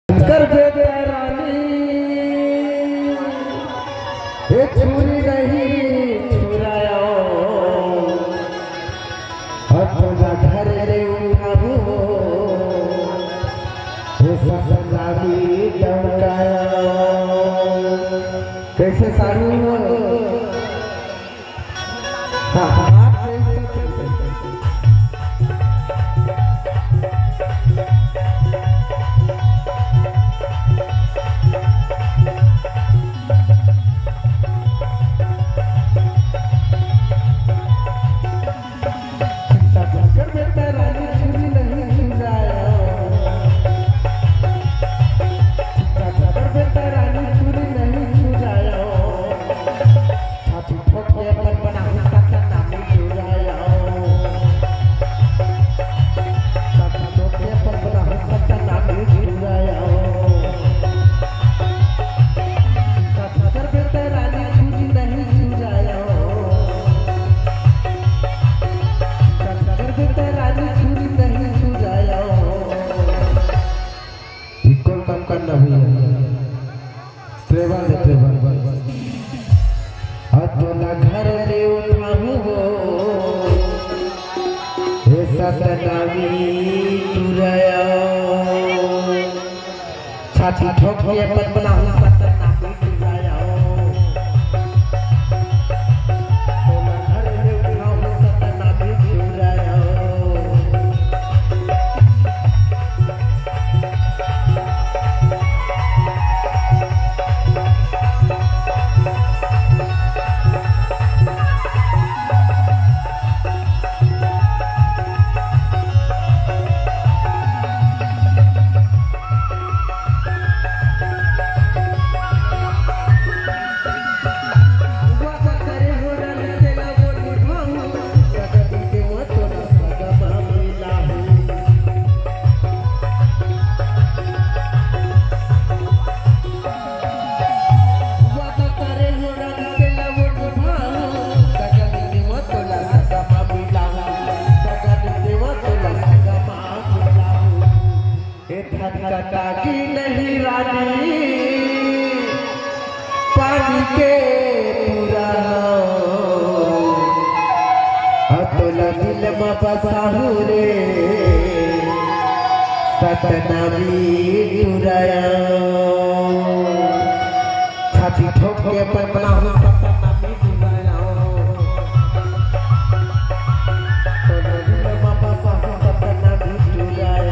कर देते रानी ये छुरी नहीं छुराया अपना घर रे उठाबो ये सपना भी डमकाया कैसे सारू अपना घर ले उठाबो हे सतनामी तुरया छाती ठोक के अपन बनाऊं सतनामी तुरया अपना घर ले उठाबो सतनामी तुरया की नहीं रानी पानी के पूरा अतोला दिल में बसाहू रे सतनामी तुरया छाती ठोक के अपन बनाऊं सतनामी तुरया अतोला दिल में बसाहू सतनामी तुरया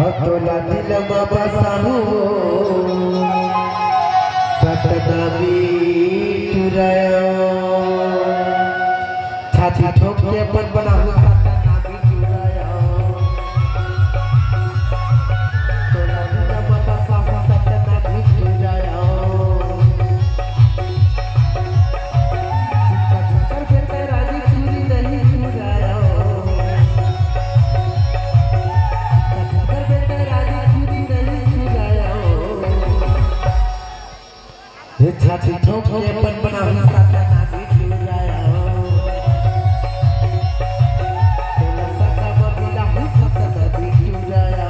अतोला दिल में बसाहू सतनामी तुरया छाती ठोक के अपन बनाहू सतनामी तुरया अतोला दिल में बसाहू सतनामी तुरया छाती ठोक के अपन बनाऊं सतनामी तुरया तेरा सका बबिला हूं सतनामी तुरया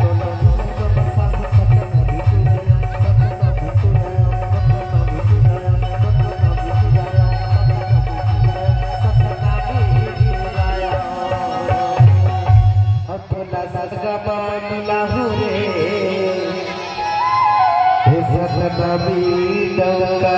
तोला दिल में बसा सतनामी तुरया सतनामी तुरया सतनामी तुरया सतनामी तुरया सतनामी तुरया सदका मिला हो रे सतनबी डंका